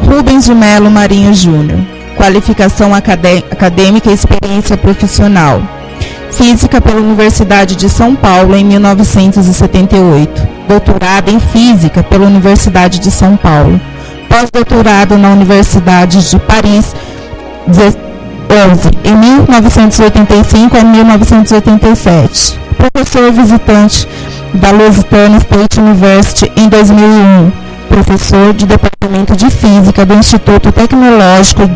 Rubens de Melo Marinho Júnior. Qualificação acadêmica e experiência profissional. Física pela Universidade de São Paulo em 1978. Doutorado em Física pela Universidade de São Paulo. Pós-doutorado na Universidade de Paris, 11, em 1985 a 1987. Professor visitante da Louisiana State University em 2001. Professor de Departamento de Física do Instituto Tecnológico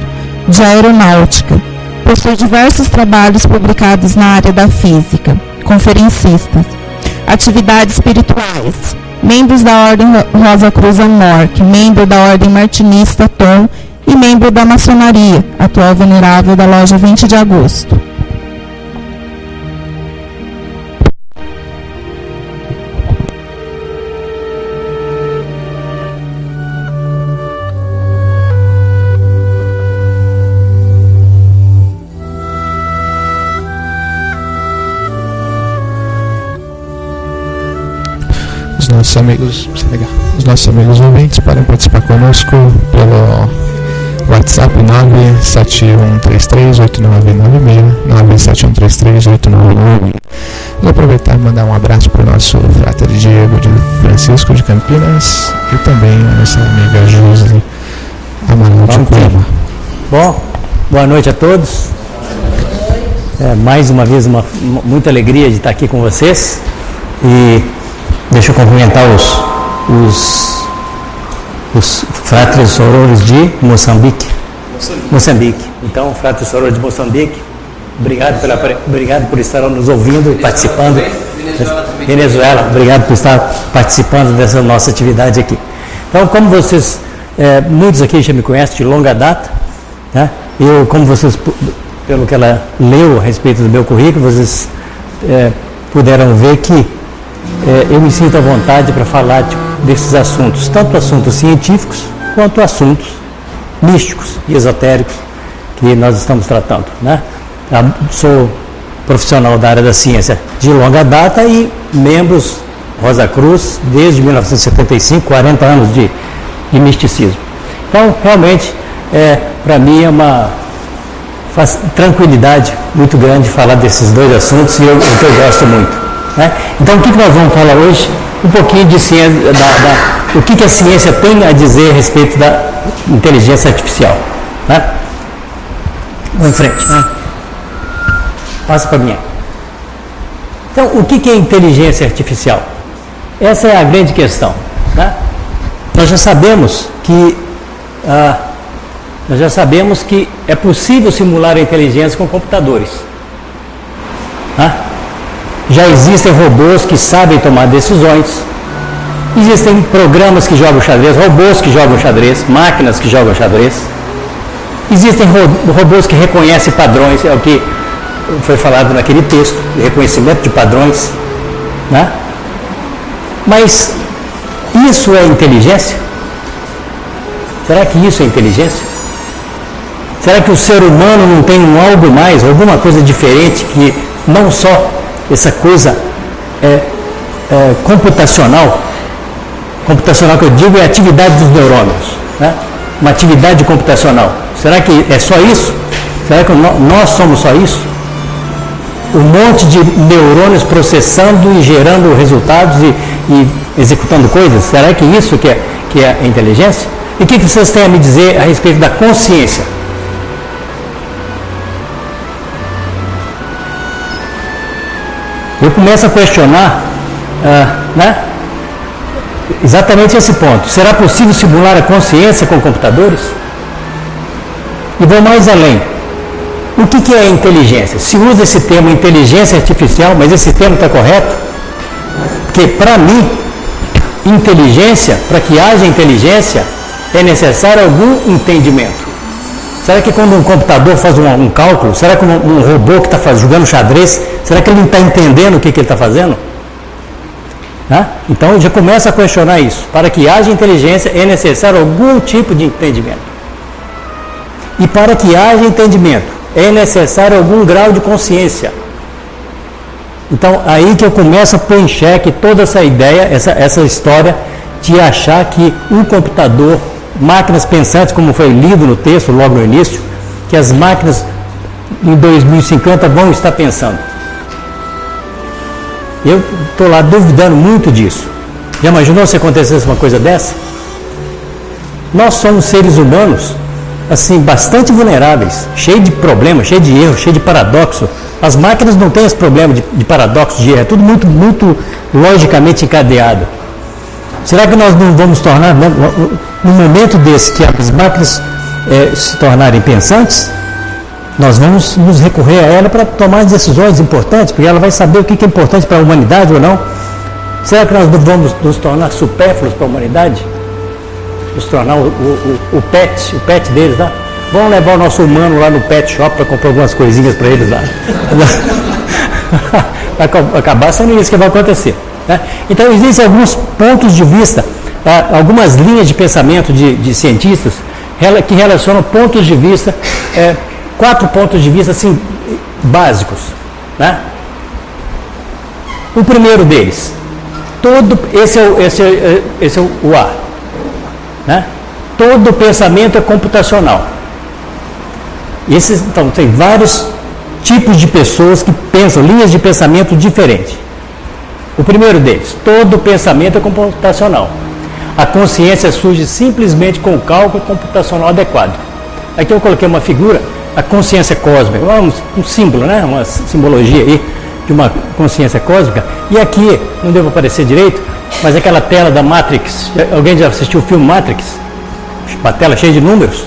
de Aeronáutica. Possui diversos trabalhos publicados na área da física. Conferencistas. Atividades espirituais. Membros da Ordem Rosa Cruz Amorque, membro da Ordem Martinista Tom e membro da Maçonaria, atual venerável da Loja 20 de Agosto. Os nossos amigos ouvintes podem participar conosco pelo WhatsApp 971338996. Vou aproveitar e mandar um abraço para o nosso frater Diego de Francisco de Campinas e também a nossa amiga Josi Amaral de Cuiabá. Bom, boa noite a todos. Mais uma vez, muita alegria de estar aqui com vocês. E deixa eu cumprimentar os fratres sorores de Moçambique. Então, fratres sorores de Moçambique, obrigado por estar nos ouvindo e participando. Venezuela, obrigado por estar participando dessa nossa atividade aqui. Então, como vocês, muitos aqui já me conhecem de longa data, né? Como vocês, pelo que ela leu a respeito do meu currículo, vocês puderam ver que eu me sinto à vontade para falar desses assuntos, tanto assuntos científicos quanto assuntos místicos e esotéricos que nós estamos tratando, né? Sou profissional da área da ciência de longa data e membros Rosa Cruz desde 1975, 40 anos de misticismo. Então, realmente, para mim é uma tranquilidade muito grande falar desses dois assuntos e eu gosto muito. Né? Então, o que nós vamos falar hoje? Um pouquinho de ciência, o que a ciência tem a dizer a respeito da inteligência artificial. Né? Vamos em frente. Né? Passa para mim. Então, o que é inteligência artificial? Essa é a grande questão. Né? Nós já sabemos que é possível simular a inteligência com computadores. Né? Já existem robôs que sabem tomar decisões, existem programas que jogam xadrez, robôs que jogam xadrez, máquinas que jogam xadrez, existem robôs que reconhecem padrões, é o que foi falado naquele texto, de reconhecimento de padrões, né? Mas isso é inteligência? Será que isso é inteligência? Será que o ser humano não tem algo mais, alguma coisa diferente que não só essa coisa computacional que eu digo é a atividade dos neurônios, né? Uma atividade computacional. Será que é só isso? Será que nós somos só isso? Um monte de neurônios processando e gerando resultados e executando coisas? Será que isso que é a inteligência? E o que vocês têm a me dizer a respeito da consciência? Eu começo a questionar né, exatamente esse ponto. Será possível simular a consciência com computadores? E vou mais além. O que é inteligência? Se usa esse termo inteligência artificial, mas esse termo está correto? Porque para mim, inteligência, para que haja inteligência, é necessário algum entendimento. Será que quando um computador faz um cálculo, será que um robô que está jogando xadrez, será que ele não está entendendo o que ele está fazendo? Então já começa a questionar isso. Para que haja inteligência é necessário algum tipo de entendimento. E para que haja entendimento é necessário algum grau de consciência. Então aí que eu começo a pôr em xeque toda essa ideia, essa história de achar que um computador máquinas pensantes, como foi lido no texto logo no início, que as máquinas em 2050 vão estar pensando. Eu estou lá duvidando muito disso. Já imaginou se acontecesse uma coisa dessa? Nós somos seres humanos, assim, bastante vulneráveis, cheio de problemas, cheio de erros, cheio de paradoxo. As máquinas não têm esse problema de paradoxo, de erro, é tudo muito, muito logicamente encadeado. Será que nós não vamos tornar, no momento desse, que as máquinas se tornarem pensantes, nós vamos nos recorrer a ela para tomar decisões importantes, porque ela vai saber o que é importante para a humanidade ou não? Será que nós vamos nos tornar supérfluos para a humanidade? Nos tornar o pet deles lá? Vamos levar o nosso humano lá no pet shop para comprar algumas coisinhas para eles lá. Vai acabar sendo isso que vai acontecer. Né? Então, existem alguns pontos de vista, algumas linhas de pensamento de cientistas que relacionam pontos de vista, 4 pontos de vista assim, básicos. Né? O primeiro deles, esse é o A. Né? Todo pensamento é computacional. Então, tem vários tipos de pessoas que pensam, linhas de pensamento diferentes. O primeiro deles, todo pensamento é computacional. A consciência surge simplesmente com o cálculo computacional adequado. Aqui eu coloquei uma figura, a consciência cósmica, um símbolo, né? Uma simbologia aí de uma consciência cósmica. E aqui, não deve aparecer direito, mas aquela tela da Matrix, alguém já assistiu o filme Matrix? Uma tela cheia de números.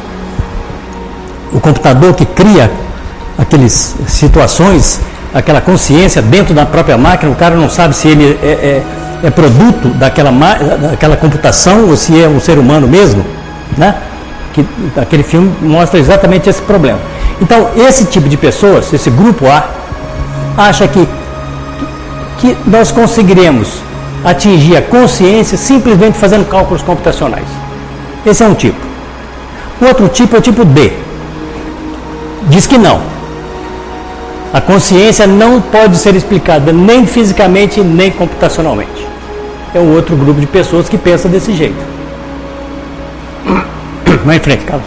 O computador que cria aquelas situações, aquela consciência dentro da própria máquina, o cara não sabe se ele é produto daquela computação ou se é um ser humano mesmo, né? Aquele filme mostra exatamente esse problema. Então, esse tipo de pessoas, esse grupo A, acha que nós conseguiremos atingir a consciência simplesmente fazendo cálculos computacionais. Esse é um tipo. O outro tipo é o tipo D. Diz que não. A consciência não pode ser explicada nem fisicamente, nem computacionalmente. É um outro grupo de pessoas que pensa desse jeito. Vai em frente, Carlos.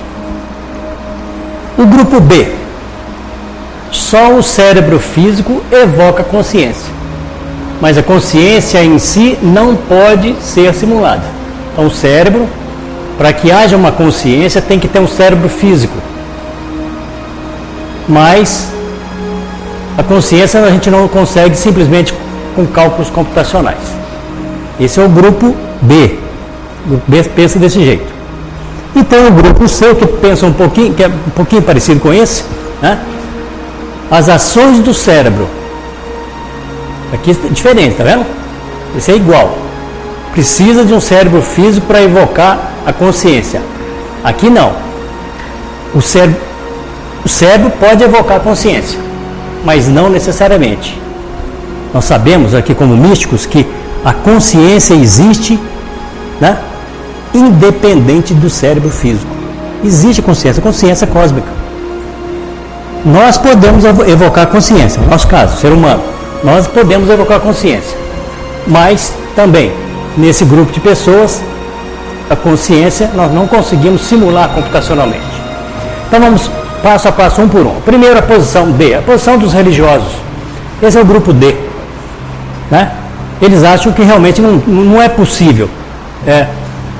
O grupo B. Só o cérebro físico evoca consciência. Mas a consciência em si não pode ser simulada. Então, o cérebro, para que haja uma consciência, tem que ter um cérebro físico. Mas a consciência a gente não consegue simplesmente com cálculos computacionais. Esse é o grupo B. O grupo B pensa desse jeito. E tem o grupo C, que pensa um pouquinho, que é um pouquinho parecido com esse, né? As ações do cérebro. Aqui é diferente, tá vendo? Esse é igual. Precisa de um cérebro físico para evocar a consciência. Aqui não. O cérebro pode evocar a consciência, mas não necessariamente. Nós sabemos aqui como místicos que a consciência existe, né, independente do cérebro físico. Existe consciência cósmica. Nós podemos evocar a consciência, no nosso caso, ser humano. Nós podemos evocar a consciência, mas também, nesse grupo de pessoas, a consciência nós não conseguimos simular computacionalmente. Então vamos passo a passo, um por um. Primeiro, a posição D, a posição dos religiosos. Esse é o grupo D. Né? Eles acham que realmente não é possível,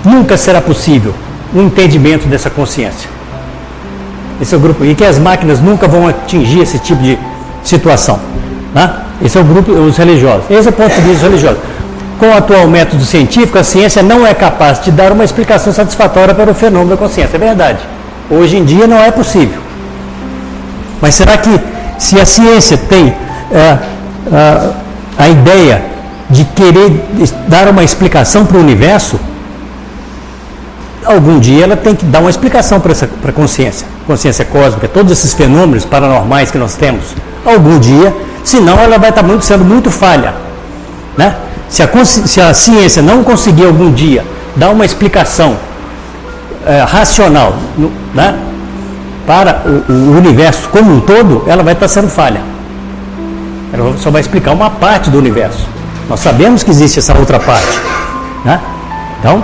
nunca será possível o entendimento dessa consciência. Esse é o grupo, e que as máquinas nunca vão atingir esse tipo de situação. Né? Esse é o grupo, os religiosos. Esse é o ponto de vista religioso. Com o atual método científico, a ciência não é capaz de dar uma explicação satisfatória para o fenômeno da consciência. É verdade. Hoje em dia não é possível. Mas será que, se a ciência tem a ideia de querer dar uma explicação para o universo, algum dia ela tem que dar uma explicação para a consciência cósmica, todos esses fenômenos paranormais que nós temos. Algum dia, senão ela vai estar sendo muito falha. Né? Se a ciência não conseguir algum dia dar uma explicação racional, né, para o universo como um todo, ela vai estar sendo falha. Ela só vai explicar uma parte do universo. Nós sabemos que existe essa outra parte. Né? Então,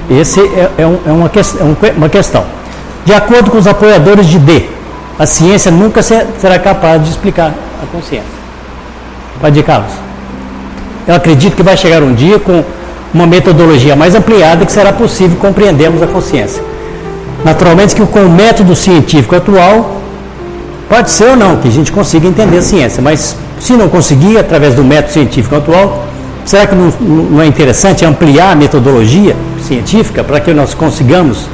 Esse é uma questão. De acordo com os apoiadores de D, a ciência nunca será capaz de explicar a consciência. Pode ir, Carlos? Eu acredito que vai chegar um dia com uma metodologia mais ampliada que será possível compreendermos a consciência. Naturalmente que com o método científico atual, pode ser ou não que a gente consiga entender a ciência, mas se não conseguir, através do método científico atual, será que não é interessante ampliar a metodologia científica para que nós consigamos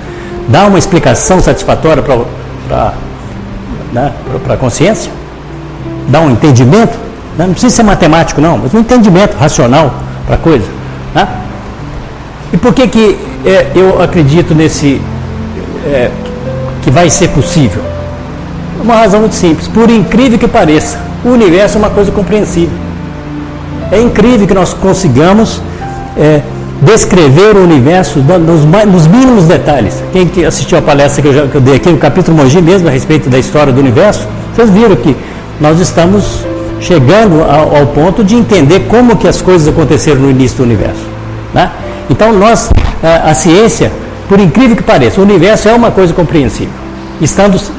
dar uma explicação satisfatória para a consciência? Dar um entendimento? Não precisa ser matemático não, mas um entendimento racional para a coisa. Né? E por que eu acredito que vai ser possível? Uma razão muito simples. Por incrível que pareça, o universo é uma coisa compreensível. É incrível que nós consigamos descrever o universo nos mínimos detalhes. Quem que assistiu a palestra que eu dei aqui no capítulo Mogi mesmo a respeito da história do universo, vocês viram que nós estamos chegando ao ponto de entender como que as coisas aconteceram no início do universo. Né? Então a ciência, por incrível que pareça, o universo é uma coisa compreensível. Estamos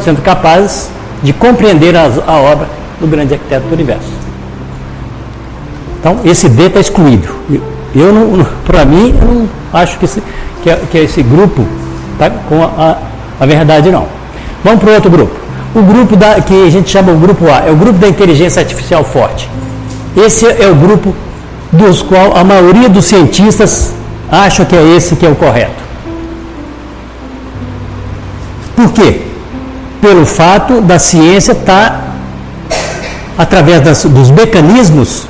sendo capazes de compreender a obra do grande arquiteto do universo. Então, esse D está excluído. Para mim, eu não acho que esse grupo está com a verdade, não. Vamos para o outro grupo. O grupo que a gente chama o grupo A, é o grupo da inteligência artificial forte. Esse é o grupo dos qual a maioria dos cientistas acham que é esse que é o correto. Por quê? Pelo fato da ciência estar, através dos mecanismos,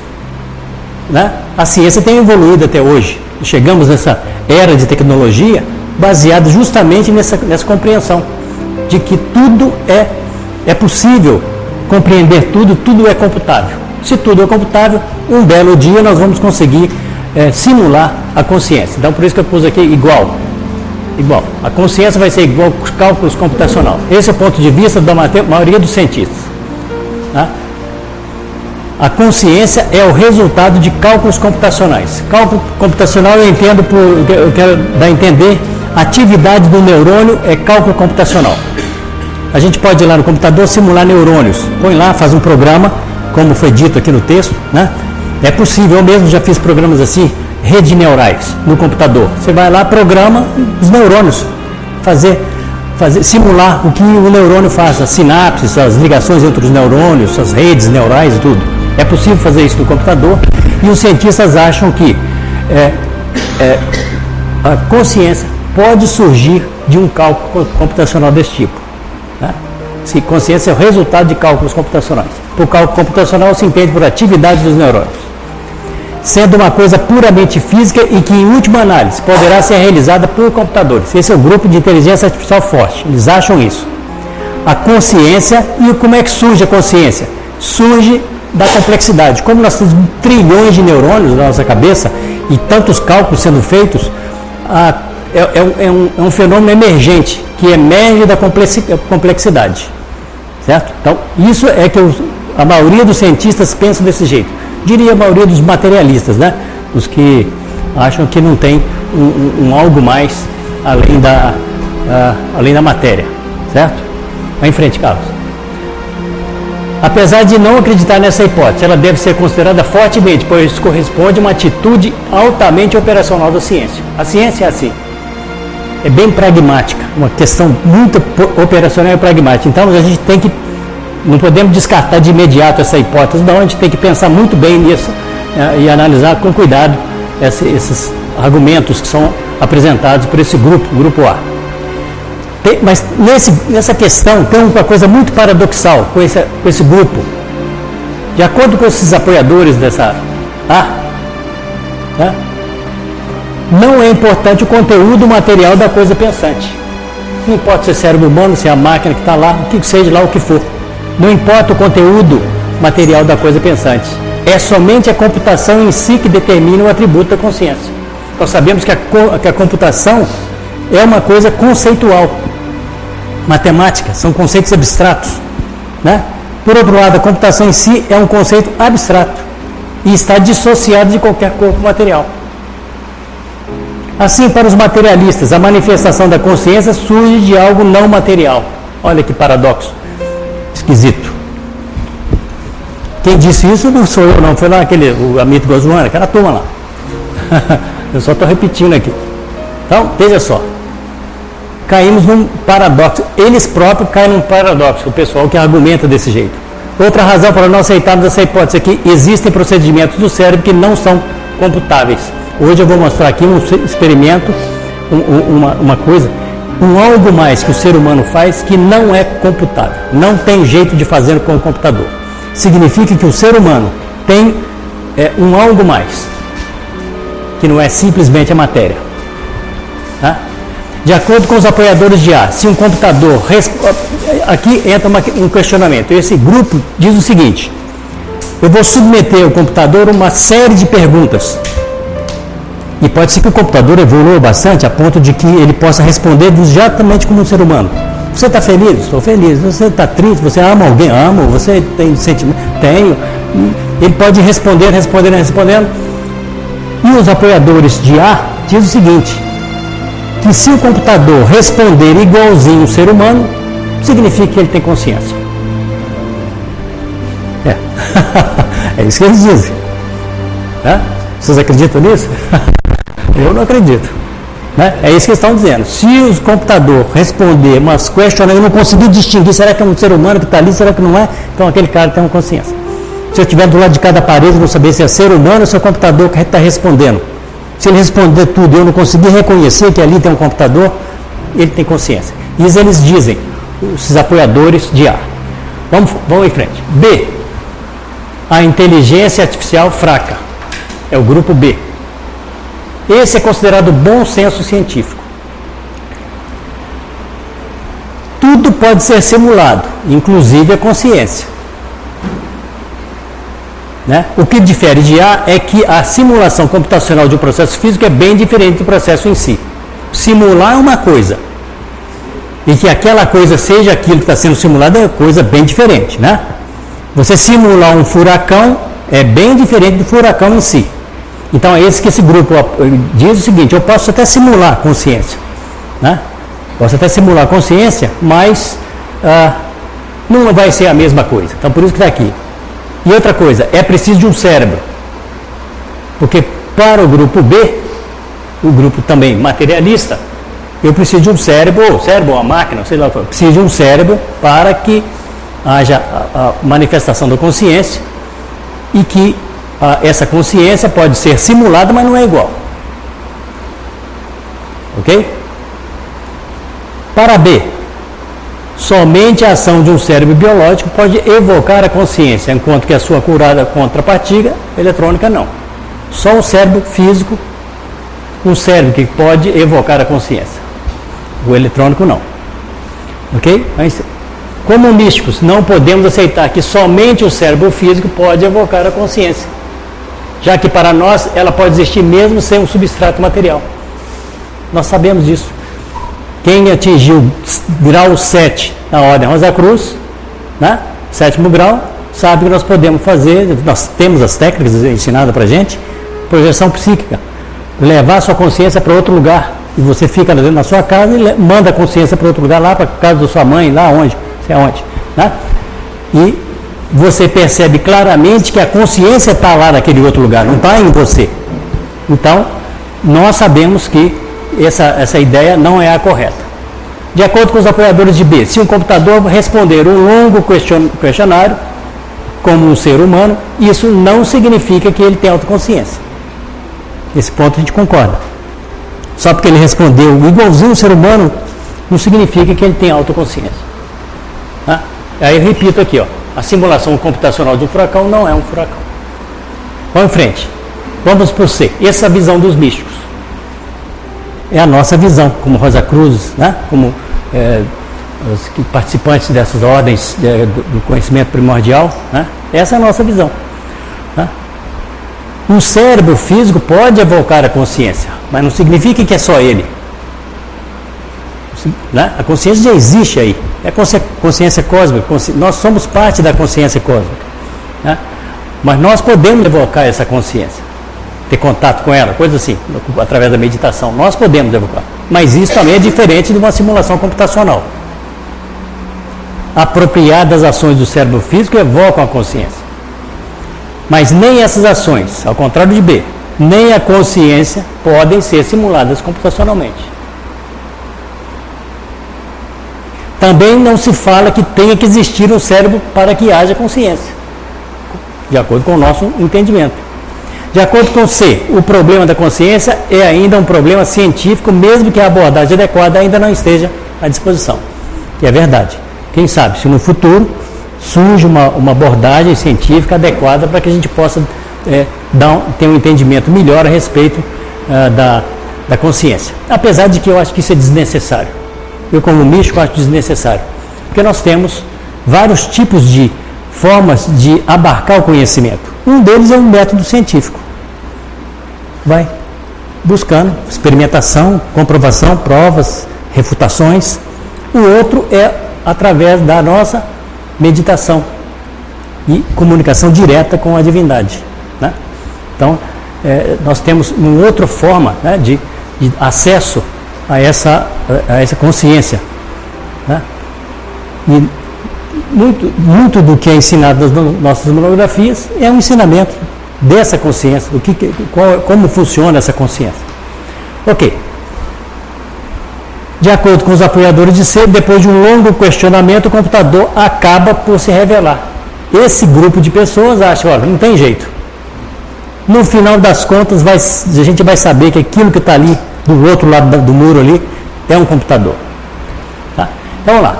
né? A ciência tem evoluído até hoje. Chegamos nessa era de tecnologia baseada justamente nessa compreensão de que tudo é possível compreender tudo é computável. Se tudo é computável, um belo dia nós vamos conseguir simular a consciência. Então, por isso que eu pus aqui igual. A consciência vai ser igual aos cálculos computacionais. Esse é o ponto de vista da maioria dos cientistas. Tá? A consciência é o resultado de cálculos computacionais. Cálculo computacional eu quero dar a entender, a atividade do neurônio é cálculo computacional. A gente pode ir lá no computador simular neurônios. Põe lá, faz um programa, como foi dito aqui no texto, né? É possível, eu mesmo já fiz programas assim, redes neurais no computador. Você vai lá, programa os neurônios, simular o que o neurônio faz, as sinapses, as ligações entre os neurônios, as redes neurais e tudo. É possível fazer isso no computador e os cientistas acham que a consciência pode surgir de um cálculo computacional desse tipo. Né? Se consciência é o resultado de cálculos computacionais. Por cálculo computacional se entende por atividade dos neurônios, sendo uma coisa puramente física e que, em última análise, poderá ser realizada por computadores. Esse é o grupo de inteligência artificial forte. Eles acham isso. A consciência, e como é que surge a consciência? Surge da complexidade. Como nós temos trilhões de neurônios na nossa cabeça e tantos cálculos sendo feitos, é um fenômeno emergente que emerge da complexidade. Certo? Então, isso é que a maioria dos cientistas pensa desse jeito. Diria a maioria dos materialistas, né? Os que acham que não tem um algo mais além da matéria. Certo? Vai em frente, Carlos. Apesar de não acreditar nessa hipótese, ela deve ser considerada fortemente, pois corresponde a uma atitude altamente operacional da ciência. A ciência é assim. É bem pragmática, uma questão muito operacional e pragmática. Então a gente não podemos descartar de imediato essa hipótese, não, a gente tem que pensar muito bem nisso e analisar com cuidado esses argumentos que são apresentados por esse grupo A. Mas nessa questão tem uma coisa muito paradoxal com esse grupo. De acordo com esses apoiadores dessa A, né? Não é importante o conteúdo material da coisa pensante. Não importa se é cérebro humano, se é a máquina que está lá, o que seja lá, o que for. Não importa o conteúdo material da coisa pensante. É somente a computação em si que determina o atributo da consciência. Nós sabemos que a computação é uma coisa conceitual. Matemática, são conceitos abstratos. Né? Por outro lado, a computação em si é um conceito abstrato e está dissociado de qualquer corpo material. Assim, para os materialistas, a manifestação da consciência surge de algo não material. Olha que paradoxo esquisito. Quem disse isso não sou eu, não. Foi lá o Amito Goswami, aquela turma lá. Eu só estou repetindo aqui. Então, veja só. Caímos num paradoxo. Eles próprios caem num paradoxo, o pessoal que argumenta desse jeito. Outra razão para não aceitarmos essa hipótese é que existem procedimentos do cérebro que não são computáveis. Hoje eu vou mostrar aqui um experimento, uma coisa, algo mais que o ser humano faz que não é computável. Não tem jeito de fazer com o computador. Significa que o ser humano tem algo mais, que não é simplesmente a matéria. Tá? De acordo com os apoiadores de A, se um computador... Aqui entra um questionamento. Esse grupo diz o seguinte: eu vou submeter ao computador uma série de perguntas. E pode ser que o computador evolua bastante a ponto de que ele possa responder exatamente como um ser humano. Você está feliz? Estou feliz. Você está triste? Você ama alguém? Amo. Você tem sentimento? Tenho. Ele pode respondendo. E os apoiadores de A dizem o seguinte: que se o computador responder igualzinho um ser humano, significa que ele tem consciência. É isso que eles dizem. Vocês acreditam nisso? Eu não acredito. É isso que eles estão dizendo. Se o computador responder umas questions, eu não conseguir distinguir, será que é um ser humano que está ali, será que não é? Então aquele cara tem uma consciência. Se eu estiver do lado de cada parede, eu vou saber se é ser humano ou se é o computador que está respondendo. Se ele responder tudo e eu não conseguir reconhecer que ali tem um computador, ele tem consciência. Isso eles dizem, esses apoiadores de A. Vamos em frente. B. A inteligência artificial fraca. É o grupo B. Esse é considerado bom senso científico. Tudo pode ser simulado, inclusive a consciência. O que difere de A é que a simulação computacional de um processo físico é bem diferente do processo em si. Simular é uma coisa, e que aquela coisa seja aquilo que está sendo simulado é coisa bem diferente. Você simular um furacão é bem diferente do furacão em si. Então é esse que esse grupo diz o seguinte: eu posso até simular consciência, posso até simular consciência, mas não vai ser a mesma coisa. Então por isso que está aqui. E outra coisa, é preciso de um cérebro, porque para o grupo B, o grupo também materialista, eu preciso de um cérebro, ou uma máquina, sei lá, preciso de um cérebro para que haja a manifestação da consciência e que essa consciência pode ser simulada, mas não é igual. Ok? Para B, somente a ação de um cérebro biológico pode evocar a consciência, enquanto que a sua curada contrapartida eletrônica não. Só o cérebro físico, um cérebro que pode evocar a consciência. O eletrônico não. Ok? Mas, como místicos, não podemos aceitar que somente o cérebro físico pode evocar a consciência, já que para nós ela pode existir mesmo sem um substrato material. Nós sabemos disso. Quem atingiu grau 7 na Ordem Rosa Cruz, sétimo grau, sabe que nós podemos fazer, nós temos as técnicas ensinadas para a gente, projeção psíquica, levar a sua consciência para outro lugar, e você fica lá dentro da sua casa e manda a consciência para outro lugar, lá para a casa da sua mãe, lá onde, sei aonde, e você percebe claramente que a consciência está lá naquele outro lugar, não está em você. Então, nós sabemos que essa ideia não é a correta. De acordo com os apoiadores de B, se um computador responder um longo questionário como um ser humano, isso não significa que ele tem autoconsciência. Nesse ponto a gente concorda. Só porque ele respondeu igualzinho um ser humano, não significa que ele tem autoconsciência. Aí eu repito aqui, a simulação computacional de um furacão não é um furacão. Vamos em frente. Vamos para o C. Essa visão dos místicos é a nossa visão, como Rosa Cruz, como os participantes dessas ordens do conhecimento primordial, essa é a nossa visão. O cérebro físico pode evocar a consciência, mas não significa que é só ele. A consciência já existe aí, é consciência cósmica, nós somos parte da consciência cósmica, mas nós podemos evocar essa consciência. ter contato com ela, coisa assim, através da meditação. Nós podemos evocar. Mas isso também é diferente de uma simulação computacional. Apropriadas ações do cérebro físico evocam a consciência. Mas nem essas ações, ao contrário de B, nem a consciência podem ser simuladas computacionalmente. Também não se fala que tenha que existir um cérebro para que haja consciência, de acordo com o nosso entendimento. De acordo com C, o problema da consciência é ainda um problema científico, mesmo que a abordagem adequada ainda não esteja à disposição. E é verdade. Quem sabe se no futuro surge uma abordagem científica adequada para que a gente possa ter um entendimento melhor a respeito da consciência. Apesar de que eu acho que isso é desnecessário. Eu, como místico, acho desnecessário. Porque nós temos vários tipos de formas de abarcar o conhecimento. Um deles é um método científico. Vai buscando experimentação, comprovação, provas, refutações. O outro é através da nossa meditação e comunicação direta com a divindade, né? Então, nós temos uma outra forma, né, de acesso a essa consciência, né? E muito do que é ensinado nas nossas monografias é um ensinamento dessa consciência, como funciona essa consciência. Ok. De acordo com os apoiadores de C, depois de um longo questionamento, o computador acaba por se revelar. Esse grupo de pessoas acha, olha, não tem jeito. No final das contas, a gente vai saber que aquilo que está ali, do outro lado do muro ali, é um computador. Tá? Então, vamos lá.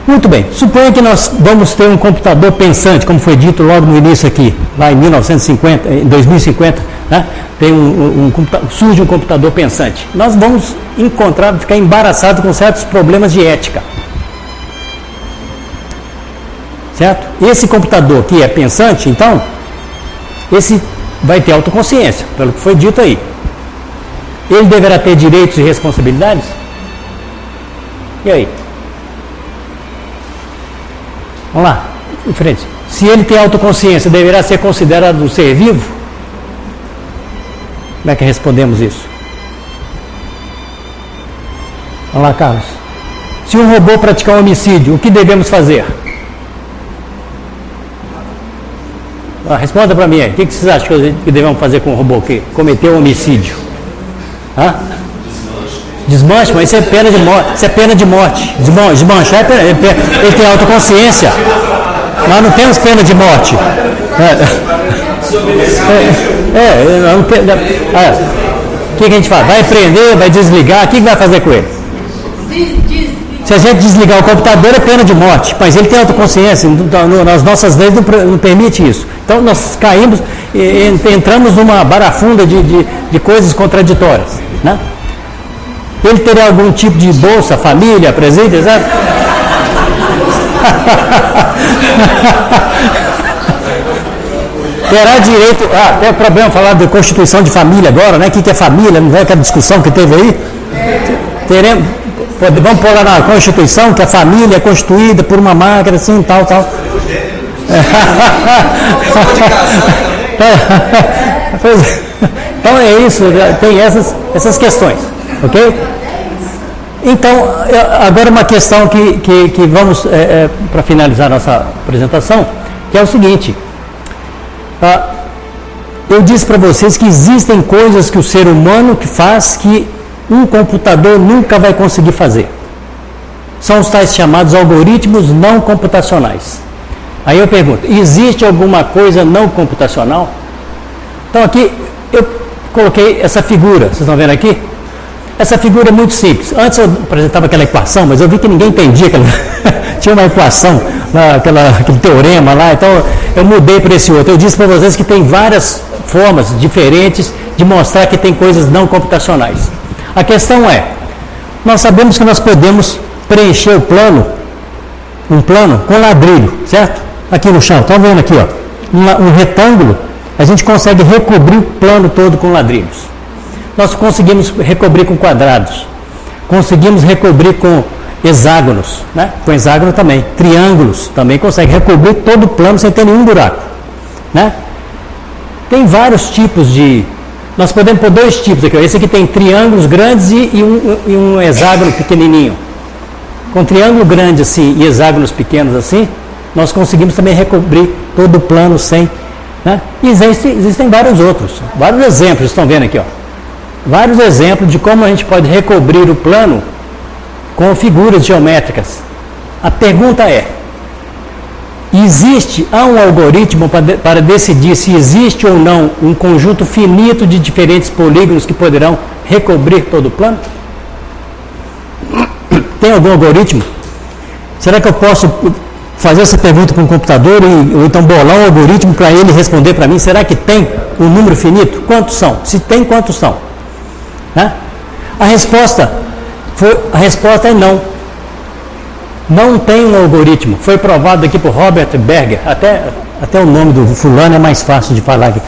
Muito bem. Suponha que nós vamos ter um computador pensante, como foi dito logo no início aqui, lá em 2050, né? Surge um computador pensante. Nós vamos ficar embaraçados com certos problemas de ética. Certo? Esse computador que é pensante, então, esse vai ter autoconsciência, pelo que foi dito aí. Ele deverá ter direitos e responsabilidades? E aí? Vamos lá, em frente. Se ele tem autoconsciência, deverá ser considerado um ser vivo? Como é que respondemos isso? Vamos lá, Carlos. Se um robô praticar um homicídio, o que devemos fazer? Responda para mim aí. O que vocês acham que devemos fazer com o robô que cometeu um homicídio? Desmanche, mas isso é pena de morte. Isso é pena de morte. Desmanchar é pena. Ele tem autoconsciência. Nós não temos pena de morte. O que a gente faz? Vai prender, vai desligar, o que vai fazer com ele? Se a gente desligar o computador é pena de morte, mas ele tem autoconsciência, nas nossas leis não permite isso. Então nós caímos, entramos numa barafunda de coisas contraditórias, né? Ele terá algum tipo de bolsa, família, presente, sabe? Terá direito. Tem um problema falar de constituição de família agora, né? O que é família? Não é aquela discussão que teve aí? Vamos pôr lá na Constituição que a família é constituída por uma máquina, assim, tal. Então é isso, tem essas questões, ok? Então, agora uma questão que vamos, para finalizar nossa apresentação, que é o seguinte. Eu disse para vocês que existem coisas que o ser humano que faz que um computador nunca vai conseguir fazer. São os tais chamados algoritmos não computacionais. Aí eu pergunto, existe alguma coisa não computacional? Então aqui eu coloquei essa figura, vocês estão vendo aqui? Essa figura é muito simples. Antes eu apresentava aquela equação, mas eu vi que ninguém entendia aquela... Tinha uma equação, aquele teorema lá, então eu mudei para esse outro. Eu disse para vocês que tem várias formas diferentes de mostrar que tem coisas não computacionais. A questão é, nós sabemos que nós podemos preencher um plano com ladrilho, certo? Aqui no chão, estão vendo aqui, ó, um retângulo, a gente consegue recobrir o plano todo com ladrilhos. Nós conseguimos recobrir com quadrados, conseguimos recobrir com hexágonos, né? Com hexágono também, triângulos também consegue recobrir todo o plano sem ter nenhum buraco, né? Tem vários tipos de Nós podemos pôr dois tipos aqui. Esse aqui tem triângulos grandes e um hexágono pequenininho. Com triângulo grande assim e hexágonos pequenos assim, nós conseguimos também recobrir todo o plano sem... Né? E existem vários outros, vários exemplos, estão vendo aqui, ó. Vários exemplos de como a gente pode recobrir o plano com figuras geométricas. A pergunta é, há um algoritmo para decidir se existe ou não um conjunto finito de diferentes polígonos que poderão recobrir todo o plano? Tem algum algoritmo? Será que eu posso fazer essa pergunta para um computador ou então bolar um algoritmo para ele responder para mim? Será que tem um número finito? Quantos são? Se tem, quantos são? Né? A resposta é não. Não tem um algoritmo. Foi provado aqui por Robert Berger. Até o nome do fulano é mais fácil de falar aqui.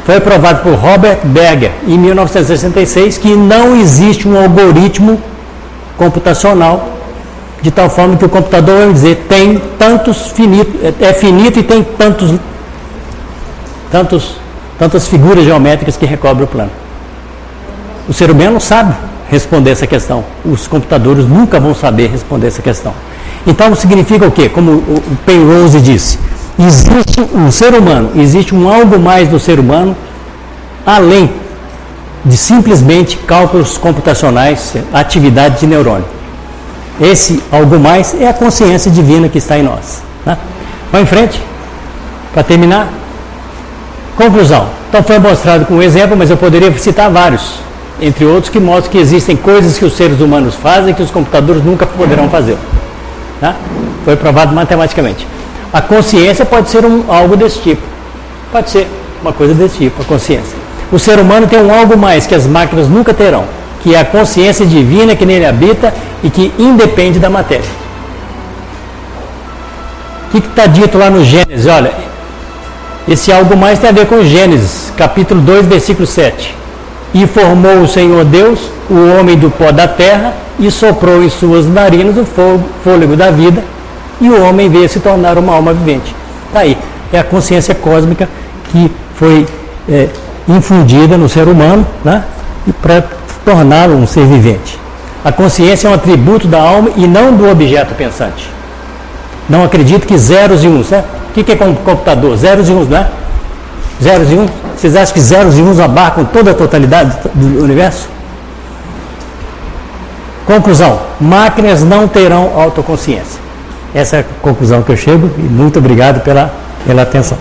Foi provado por Robert Berger em 1966 que não existe um algoritmo computacional de tal forma que o computador vai dizer tem tantos é finito e tem tantas figuras geométricas que recobrem o plano. O ser humano não sabe responder essa questão. Os computadores nunca vão saber responder essa questão. Então significa o quê? Como o Penrose disse, existe um ser humano, existe um algo mais do ser humano além de simplesmente cálculos computacionais, atividade de neurônio. Esse algo mais é a consciência divina que está em nós. Né? Vamos em frente, para terminar. Conclusão. Então foi mostrado com um exemplo, mas eu poderia citar vários, entre outros, que mostram que existem coisas que os seres humanos fazem que os computadores nunca poderão fazer. Né? Foi provado matematicamente. A consciência pode ser algo desse tipo. Pode ser uma coisa desse tipo, a consciência. O ser humano tem um algo mais que as máquinas nunca terão, que é a consciência divina que nele habita e que independe da matéria. O que está dito lá no Gênesis? Olha, esse algo mais tem a ver com Gênesis, capítulo 2, versículo 7. E formou o Senhor Deus o homem do pó da terra e soprou em suas narinas o fôlego da vida e o homem veio se tornar uma alma vivente. Está aí, é a consciência cósmica que foi infundida no ser humano, né? E para torná-lo um ser vivente. A consciência é um atributo da alma e não do objeto pensante. Não acredito que zeros e uns, né? O que é computador? Zeros e uns, não é? Zeros e uns? Vocês acham que zeros e uns abarcam toda a totalidade do universo? Conclusão: máquinas não terão autoconsciência. Essa é a conclusão que eu chego e muito obrigado pela atenção.